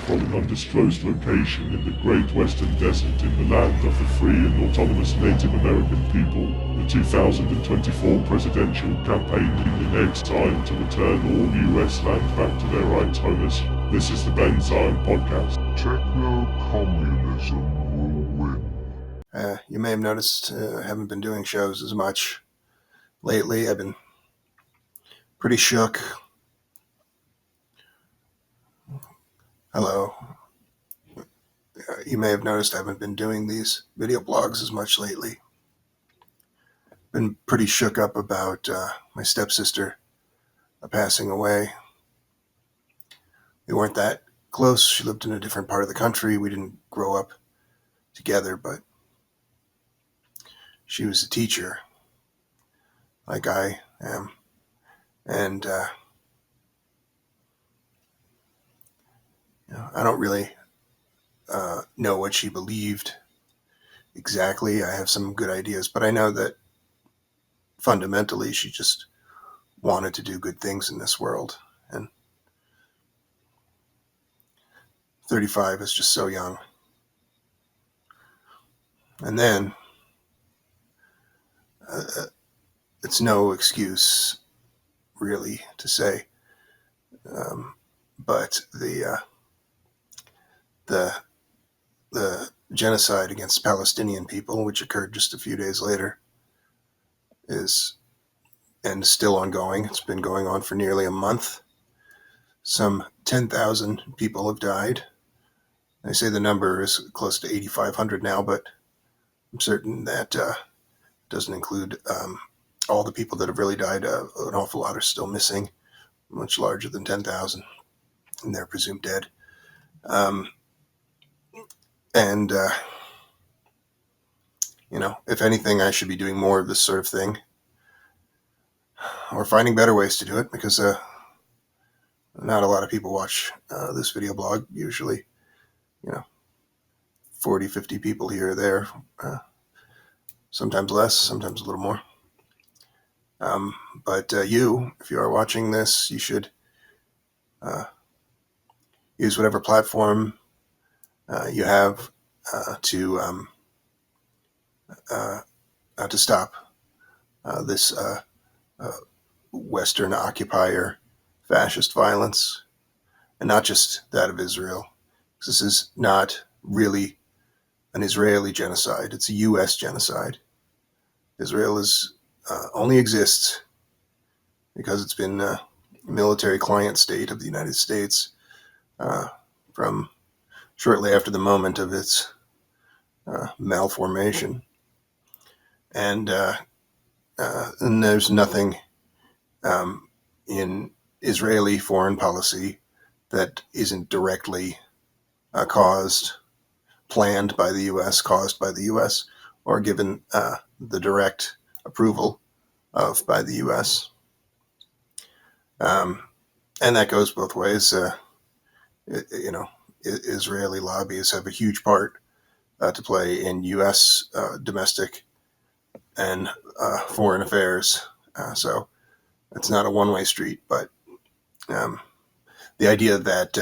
from an undisclosed location in the Great Western Desert in the land of the free and autonomous Native American people. The 2024 presidential campaign leading time to return all US land back to their rightful owners. This is the Ben Zion Podcast. Techno-communism will win. You may have noticed I haven't been doing shows as much lately. I've been pretty shook. Hello. You may have noticed I haven't been doing these video blogs as much lately. Been pretty shook up about my stepsister passing away. We weren't that close. She lived in a different part of the country. We didn't grow up together, but she was a teacher, like I am. And I don't really know what she believed exactly. I have some good ideas, but I know that fundamentally she just wanted to do good things in this world. And 35 is just so young. And then it's no excuse really to say, but the genocide against Palestinian people, which occurred just a few days later, is still ongoing. It's been going on for nearly a month. Some 10,000 people have died. They say the number is close to 8,500 now, but I'm certain that doesn't include all the people that have really died. An awful lot are still missing, much larger than 10,000, and they're presumed dead. If anything, I should be doing more of this sort of thing, or finding better ways to do it, because not a lot of people watch this video blog. Usually, 40, 50 people here or there, sometimes less, sometimes a little more. But if you are watching this, you should use whatever platform you have to stop this Western occupier fascist violence, and not just that of Israel. This is not really an Israeli genocide. It's a U.S. genocide. Israel only exists because it's been a military client state of the United States from shortly after the moment of its malformation. And there's nothing in Israeli foreign policy that isn't directly planned by the U.S., caused by the U.S., or given the direct approval of by the U.S. And that goes both ways. Israeli lobbyists have a huge part to play in U.S. Domestic and foreign affairs. So it's not a one-way street, but the idea that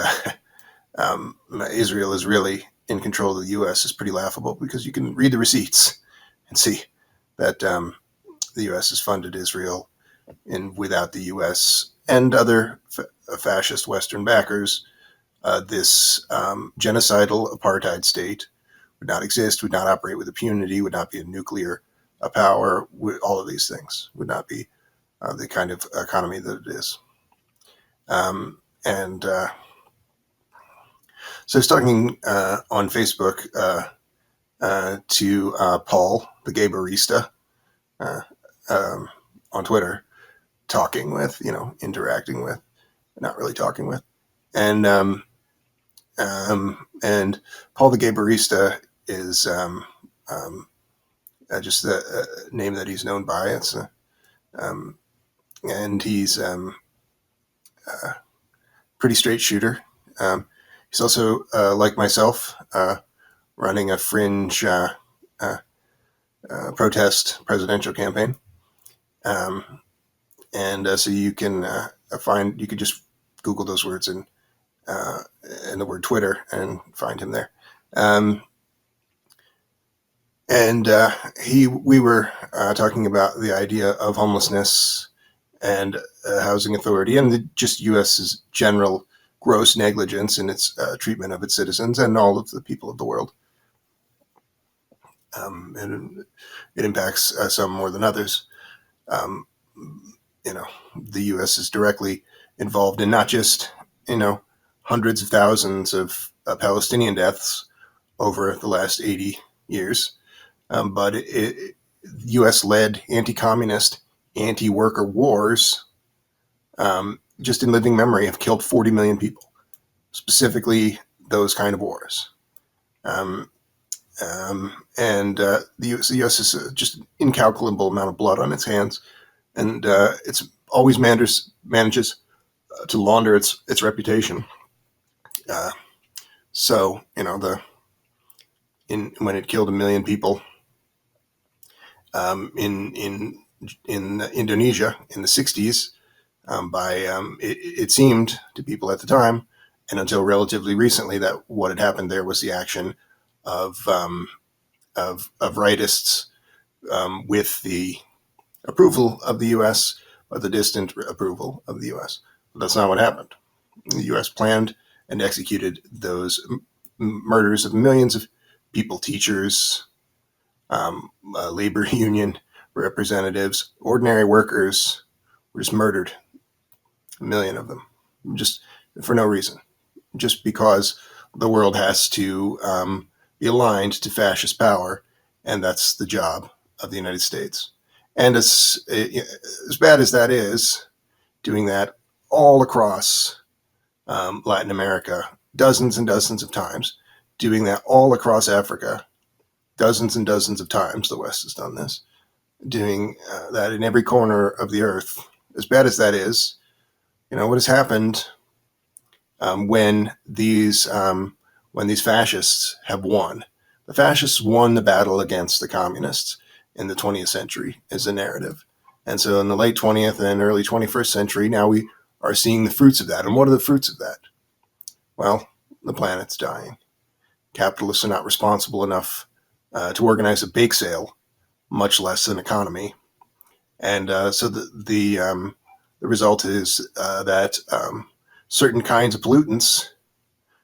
Israel is really in control of the U.S. is pretty laughable, because you can read the receipts and see that the U.S. has funded Israel without the U.S. and other fascist Western backers. This genocidal apartheid state would not exist, would not operate with impunity, would not be a nuclear power. All of these things would not be the kind of economy that it is. So I was talking on Facebook to Paul, the gay barista, on Twitter, interacting with, not really talking with. And Paul, the gay barista, is just the name that he's known by. It's and he's pretty straight shooter. He's also, like myself, running a fringe protest presidential campaign. So you can you could just Google those words, and and the word Twitter and find him there. We were talking about the idea of homelessness and housing authority and just U.S.'s general gross negligence in its treatment of its citizens and all of the people of the world. And it impacts some more than others. The U.S. is directly involved in not just, hundreds of thousands of Palestinian deaths over the last 80 years, but U.S.-led anti-communist, anti-worker wars, just in living memory, have killed 40 million people. Specifically, those kind of wars. The U.S. has just an incalculable amount of blood on its hands, and it's always manages to launder its reputation. When it killed 1 million people in Indonesia in the 60s, it seemed to people at the time, and until relatively recently, that what had happened there was the action of rightists with the approval of the U.S., but the distant approval of the U.S. But that's not what happened. The U.S. planned and executed those murders of millions of people, teachers, labor union representatives, ordinary workers were just murdered. 1 million of them, just for no reason, just because the world has to be aligned to fascist power, and that's the job of the United States. And as bad as that is, doing that all across Latin America, dozens and dozens of times, doing that all across Africa, dozens and dozens of times, the West has done this, doing that in every corner of the earth. As bad as that is, what has happened when these fascists have won. The fascists won the battle against the communists in the 20th century, is the narrative. And so in the late 20th and early 21st century, now we are seeing the fruits of that. And what are the fruits of that? Well, the planet's dying. Capitalists are not responsible enough to organize a bake sale, much less an economy. And so the result is that certain kinds of pollutants,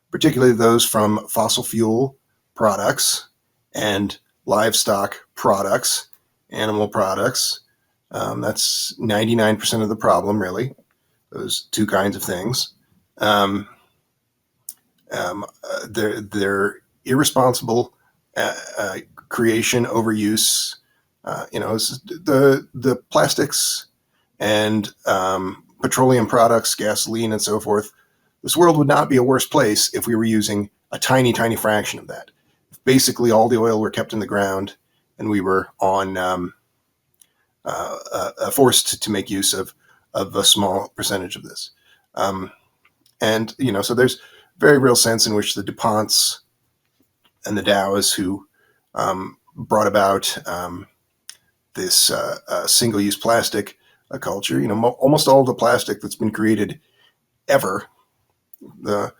particularly those from fossil fuel products and livestock products, animal products, that's 99% of the problem, really, those two kinds of things. They're irresponsible creation, overuse. The plastics and petroleum products, gasoline, and so forth. This world would not be a worse place if we were using a tiny, tiny fraction of that. If basically all the oil were kept in the ground and we were forced to make use of a small percentage of this. So there's very real sense in which the DuPonts and the Dows who brought about this single-use plastic culture, almost all the plastic that's been created ever, the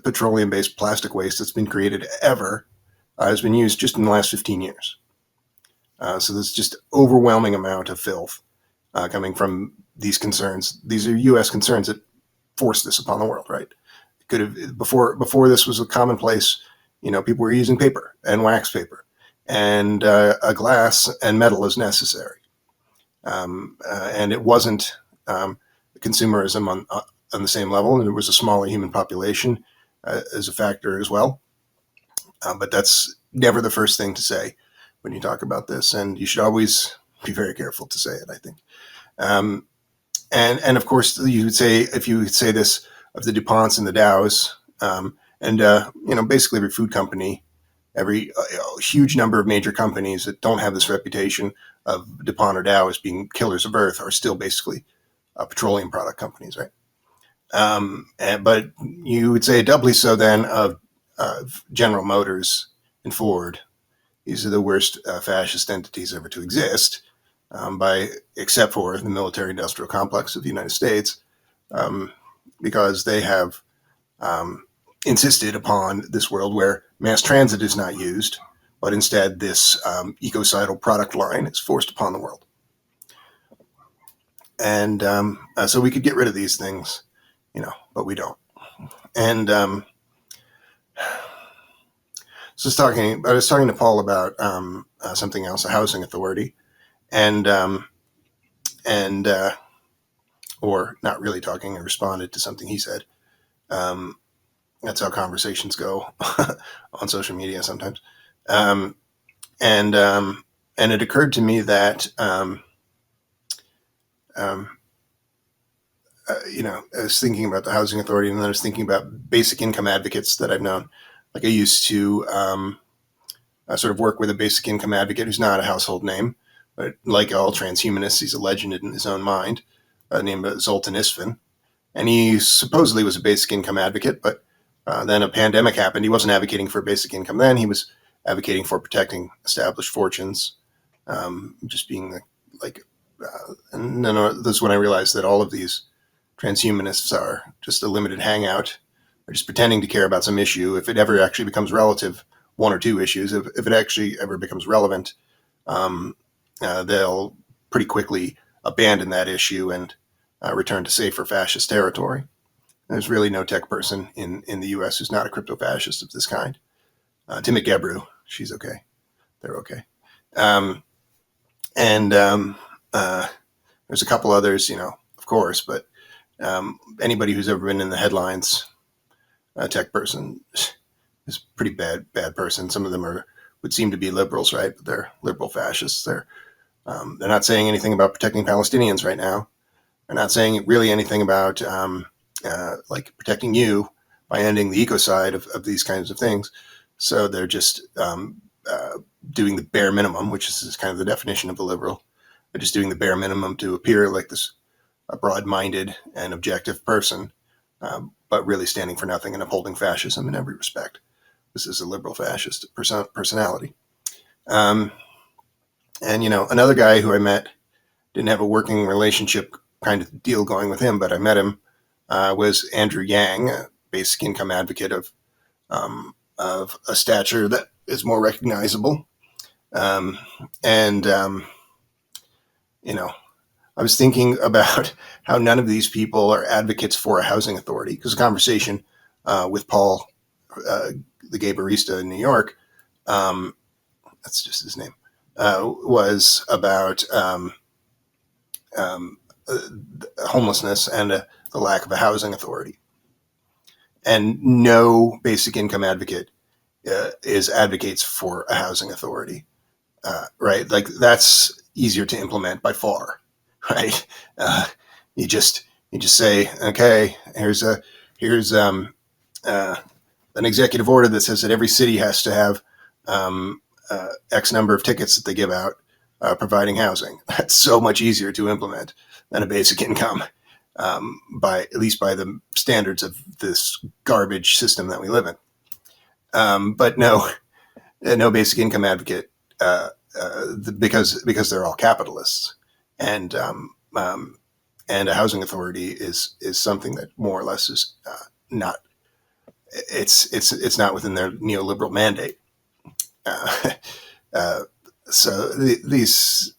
petroleum-based plastic waste that's been created ever, has been used just in the last 15 years. So there's just overwhelming amount of filth coming from these concerns. These are U.S. concerns that force this upon the world, right? Could have before this was a commonplace. People were using paper and wax paper, and a glass and metal is necessary. And it wasn't consumerism on the same level, and it was a smaller human population as a factor as well. But that's never the first thing to say when you talk about this, and you should always be very careful to say it, I think. And of course, you would say, if you would say this of the DuPonts and the Dows, basically every food company, every huge number of major companies that don't have this reputation of DuPont or Dow as being killers of Earth are still basically petroleum product companies, right? But you would say doubly so then of General Motors and Ford. These are the worst fascist entities ever to exist, except for the military-industrial complex of the United States. because they have insisted upon this world where mass transit is not used, but instead this ecocidal product line is forced upon the world. And so we could get rid of these things, but we don't. And so I was talking to Paul about something else, a housing authority, and or not really talking. I responded to something he said. That's how conversations go on social media sometimes. And it occurred to me that I was thinking about the housing authority, and then I was thinking about basic income advocates that I've known. Like I used to sort of work with a basic income advocate who's not a household name, but like all transhumanists, he's a legend in his own mind, named Zoltan Isfin. And he supposedly was a basic income advocate, but then a pandemic happened. He wasn't advocating for basic income then. He was advocating for protecting established fortunes, just being and then that's when I realized that all of these transhumanists are just a limited hangout. They're just pretending to care about some issue. If it ever actually becomes relative, one or two issues, if it actually ever becomes relevant, they'll pretty quickly abandon that issue and return to safer fascist territory. There's really no tech person in the U.S. who's not a crypto-fascist of this kind. Timmy Gebru, she's okay. They're okay. There's a couple others, of course, but anybody who's ever been in the headlines, a tech person, is a pretty bad person. Some of them would seem to be liberals, right? But they're liberal fascists. They're not saying anything about protecting Palestinians right now. They're not saying really anything about protecting you by ending the ecocide of these kinds of things. So they're just doing the bare minimum, which is kind of the definition of a liberal. They're just doing the bare minimum to appear like this broad-minded and objective person, but really standing for nothing and upholding fascism in every respect. This is a liberal fascist personality. Another guy who I met, didn't have a working relationship kind of deal going with him, but I met him, was Andrew Yang, a basic income advocate of a stature that is more recognizable. I was thinking about how none of these people are advocates for a housing authority, because a conversation with Paul, the gay barista in New York, that's just his name, was about homelessness and the lack of a housing authority. And no basic income advocate advocates for a housing authority, right? Like that's easier to implement by far, right? You just say, okay, here's an executive order that says that every city has to have X number of tickets that they give out providing housing. That's so much easier to implement than a basic income, by the standards of this garbage system that we live in. But no basic income advocate, because they're all capitalists, and a housing authority is something that more or less is not. It's not within their neoliberal mandate. So this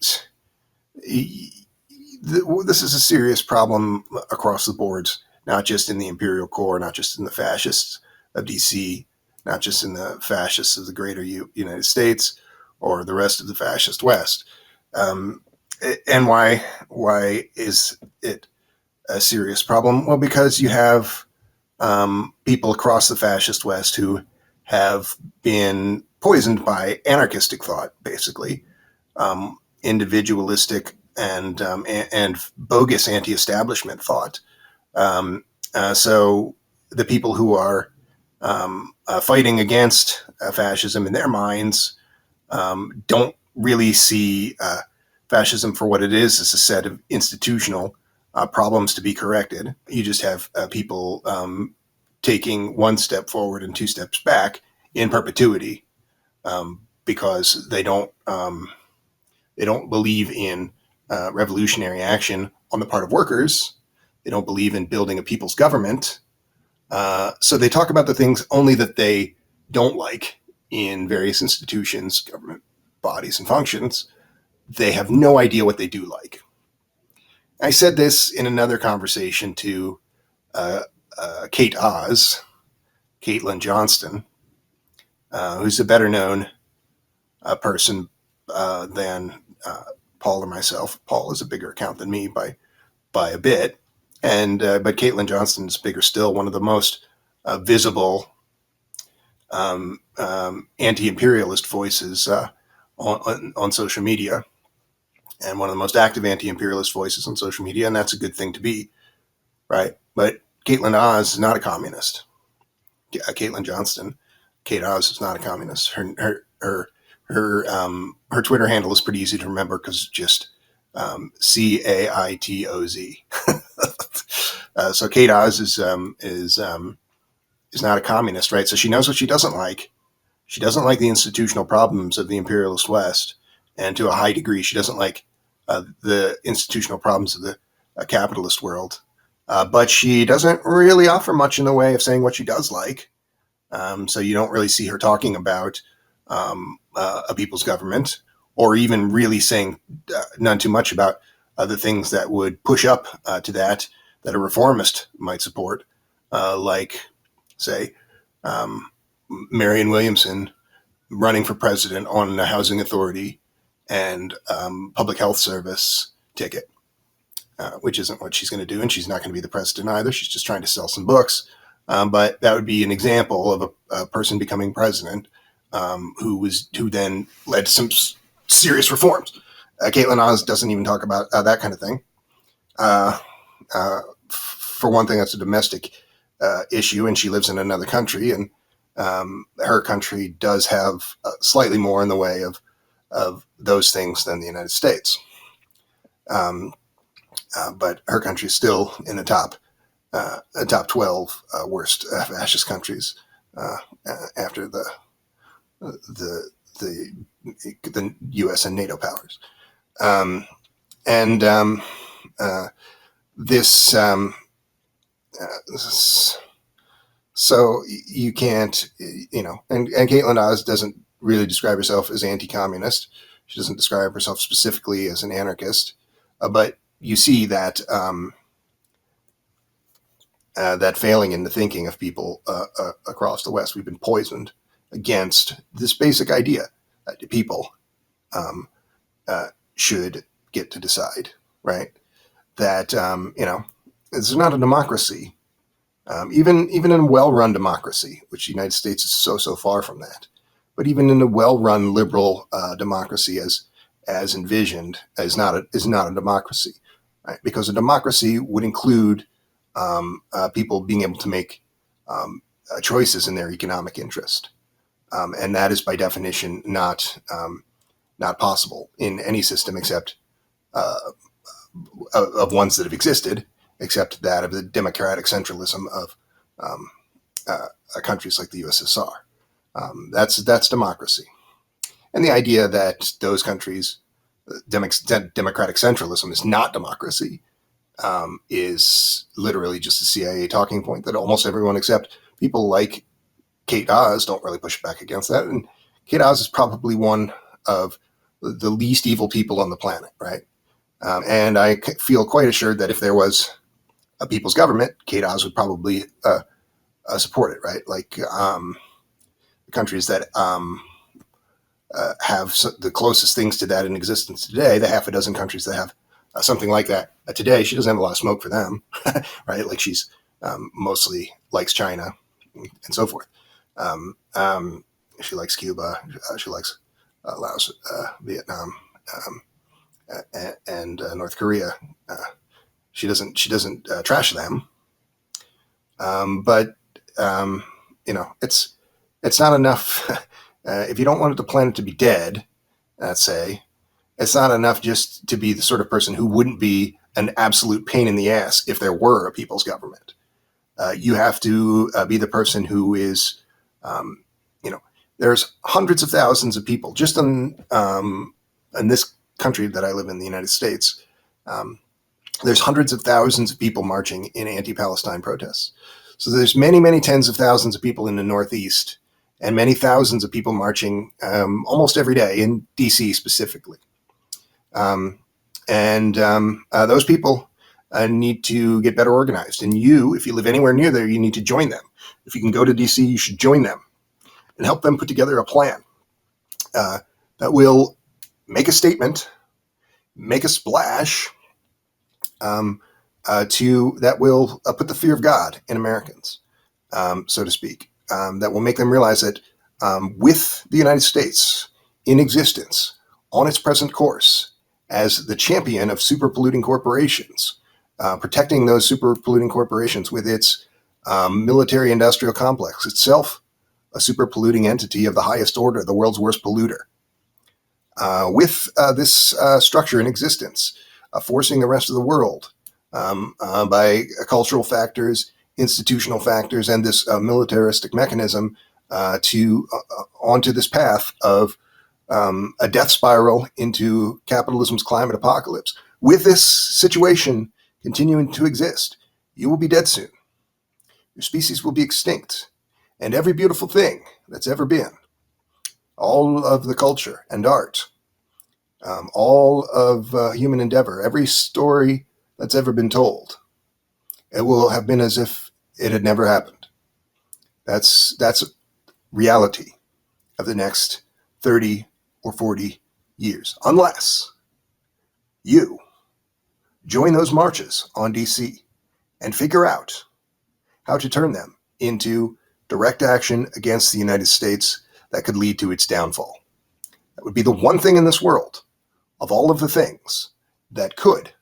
is a serious problem across the boards, not just in the imperial core, not just in the fascists of DC, not just in the fascists of the greater United States or the rest of the fascist West. And why is it a serious problem? Well, because you have people across the fascist West who have been poisoned by anarchistic thought, basically, individualistic and bogus anti-establishment thought. So the people who are fighting against fascism in their minds don't really see fascism for what it is as a set of institutional problems to be corrected. You just have people taking one step forward and two steps back in perpetuity, because they don't believe in revolutionary action on the part of workers. They don't believe in building a people's government. So they talk about the things only that they don't like in various institutions, government bodies, and functions. They have no idea what they do like. I said this in another conversation to Kate Oz, Caitlin Johnston, who's a better known person than Paul or myself. Paul is a bigger account than me by a bit, and but Caitlin Johnston is bigger still. One of the most visible anti-imperialist voices on social media, and one of the most active anti-imperialist voices on social media, and that's a good thing to be, right? But Caitlin Oz is not a communist. Caitlin Johnston, Kate Oz is not a communist. Her Twitter handle is pretty easy to remember because it's just CAITOZ. So Kate Oz is not a communist, right? So she knows what she doesn't like. She doesn't like the institutional problems of the imperialist West, and to a high degree, she doesn't like the institutional problems of the capitalist world. But she doesn't really offer much in the way of saying what she does like. So you don't really see her talking about a people's government, or even really saying none too much about the things that would push up to that a reformist might support, like, say, Marianne Williamson running for president on a housing authority and public health service ticket, which isn't what she's going to do, and she's not going to be the president either. She's just trying to sell some books. But that would be an example of a person becoming president who then led to some serious reforms. Caitlin Oz doesn't even talk about that kind of thing. For one thing, that's a domestic issue, and she lives in another country, and her country does have slightly more in the way of those things than the United States. But her country is still in the top 12 worst fascist countries after the U.S. and NATO powers. So you can't, and Caitlin Oz doesn't really describe herself as anti-communist. She doesn't describe herself specifically as an anarchist, but you see that that failing in the thinking of people across the West. We've been poisoned against this basic idea that people should get to decide, right? That this is not a democracy. Even in a well-run democracy, which the United States is so far from that, but even in a well-run liberal democracy as envisioned, is not a democracy, right? Because a democracy would include people being able to make choices in their economic interest, and that is by definition not possible in any system except of ones that have existed, except that of the democratic centralism of countries like the USSR. That's democracy, and the idea that those countries, democratic centralism is not democracy, is literally just a CIA talking point that almost everyone except people like Kate Oz don't really push back against that. And Kate Oz is probably one of the least evil people on the planet, right? And I feel quite assured that if there was a people's government, Kate Oz would probably support it, right? Like countries that have the closest things to that in existence today, the half a dozen countries that have something like that today, she doesn't have a lot of smoke for them, right? Like she's mostly likes China and so forth. She likes Cuba. She likes Laos, Vietnam, and North Korea. She doesn't trash them, but it's not enough. If you don't want the planet to be dead, let's say, it's not enough just to be the sort of person who wouldn't be an absolute pain in the ass if there were a people's government. You have to be the person who is, there's hundreds of thousands of people just in this country that I live in, the United States. there's hundreds of thousands of people marching in anti-Palestine protests. So there's many, many tens of thousands of people in the Northeast and many thousands of people marching almost every day in DC specifically. Those people need to get better organized. And you, if you live anywhere near there, you need to join them. If you can go to DC, you should join them and help them put together a plan that will make a statement, make a splash, that will put the fear of God in Americans, so to speak, that will make them realize that with the United States in existence on its present course as the champion of super polluting corporations, protecting those super polluting corporations with its military industrial complex, itself a super polluting entity of the highest order, the world's worst polluter, with this structure in existence, forcing the rest of the world by cultural factors, institutional factors, and this militaristic mechanism onto this path of a death spiral into capitalism's climate apocalypse. With this situation continuing to exist, you will be dead soon. Your species will be extinct. And every beautiful thing that's ever been, all of the culture and art, all of human endeavor, every story that's ever been told, it will have been as if it had never happened. That's reality of the next 30 or 40 years, unless you join those marches on DC and figure out how to turn them into direct action against the United States that could lead to its downfall. That would be the one thing in this world, of all of the things, that could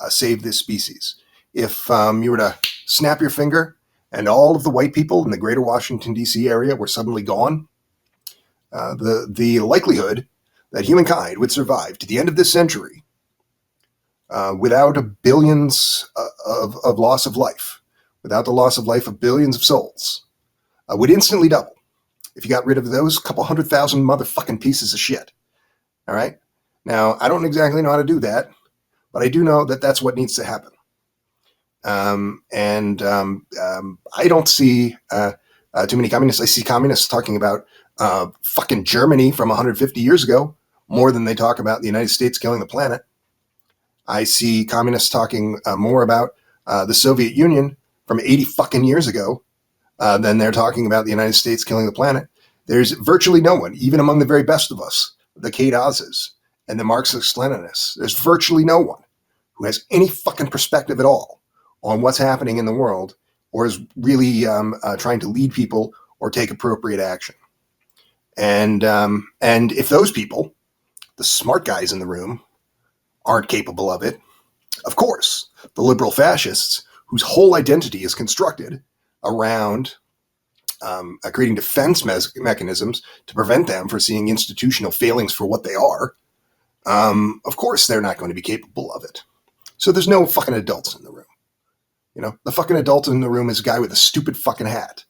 save this species. If you were to snap your finger and all of the white people in the greater Washington, D.C. area were suddenly gone, the likelihood that humankind would survive to the end of this century without billions of loss of life, without the loss of life of billions of souls, would instantly double if you got rid of those couple 100,000 motherfucking pieces of shit. All right? Now, I don't exactly know how to do that, but I do know that that's what needs to happen. I don't see too many communists. I see communists talking about fucking Germany from 150 years ago more than they talk about the United States killing the planet. I see communists talking more about the Soviet Union from 80 fucking years ago than they're talking about the United States killing the planet. There's virtually no one, even among the very best of us, the Catastrophes and the Marxist-Leninists, there's virtually no one who has any fucking perspective at all on what's happening in the world or is really trying to lead people or take appropriate action. And if those people, the smart guys in the room, aren't capable of it, of course, the liberal fascists, whose whole identity is constructed around creating defense mechanisms to prevent them from seeing institutional failings for what they are, of course they're not going to be capable of it. So there's no fucking adults in the room. You know, the fucking adult in the room is a guy with a stupid fucking hat,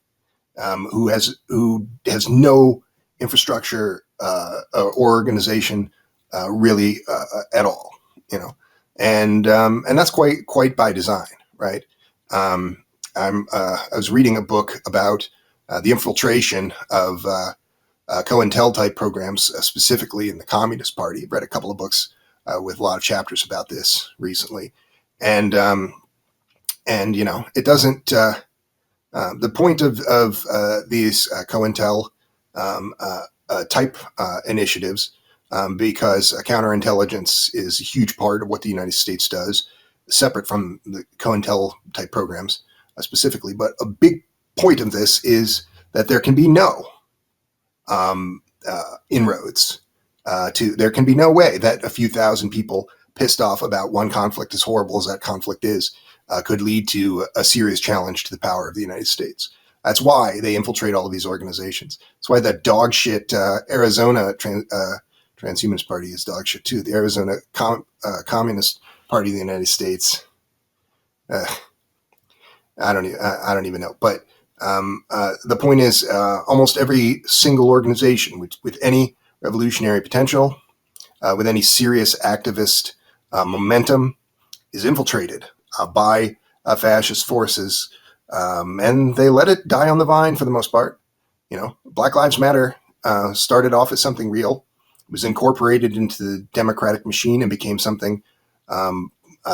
who has no infrastructure or organization really at all. You know, and that's quite by design, right? I was reading a book about the infiltration of COINTEL type programs, specifically in the Communist Party. I've read a couple of books with a lot of chapters about this recently, and you know, it doesn't. The point of these COINTEL type initiatives, because counterintelligence is a huge part of what the United States does, separate from the COINTEL type programs specifically. But a big point of this is that there can be no inroads there can be no way that a few thousand people pissed off about one conflict, as horrible as that conflict is, could lead to a serious challenge to the power of the United States. That's why they infiltrate all of these organizations. That's why that dog shit Arizona Transhumanist Party is dog shit too. The Arizona Communist Party of the United States. I don't even know. But the point is, almost every single organization with any revolutionary potential, with any serious activist momentum, is infiltrated by fascist forces, and they let it die on the vine for the most part. Black Lives Matter started off as something real, was incorporated into the democratic machine, and became something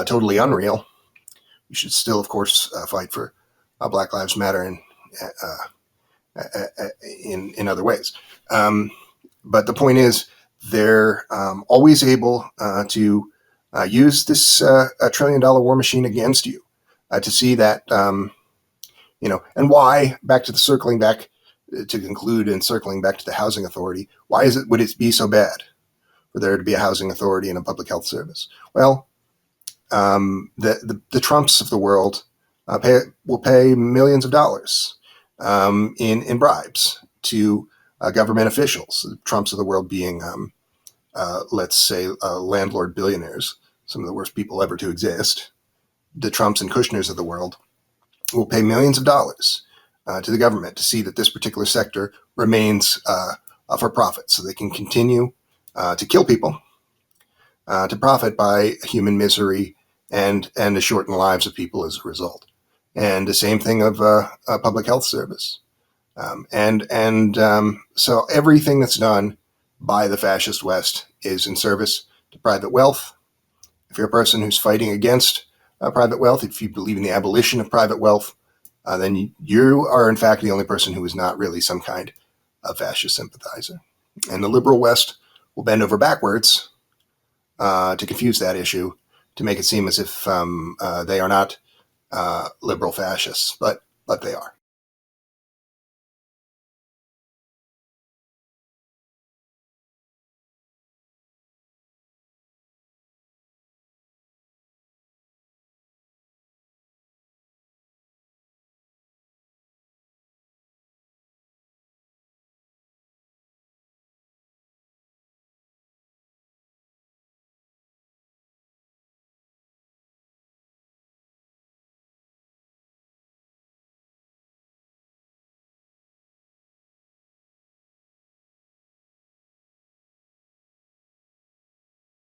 totally unreal. We should still, of course, fight for Black Lives Matter in other ways. But the point is, they're always able to use this $1 trillion war machine against you, to see that, and why, back to the circling back to conclude and circling back to the housing authority, why would it be so bad for there to be a housing authority and a public health service? Well, the Trumps of the world will pay millions of dollars in bribes to government officials. The Trumps of the world being, let's say, landlord billionaires, some of the worst people ever to exist. The Trumps and Kushners of the world will pay millions of dollars to the government to see that this particular sector remains for profit, so they can continue to kill people, to profit by human misery and to shorten the lives of people as a result. And the same thing of a public health service. So everything that's done by the fascist West is in service to private wealth. If you're a person who's fighting against private wealth, if you believe in the abolition of private wealth, then you are in fact the only person who is not really some kind of fascist sympathizer. And the liberal West will bend over backwards to confuse that issue, to make it seem as if they are not liberal fascists, but they are.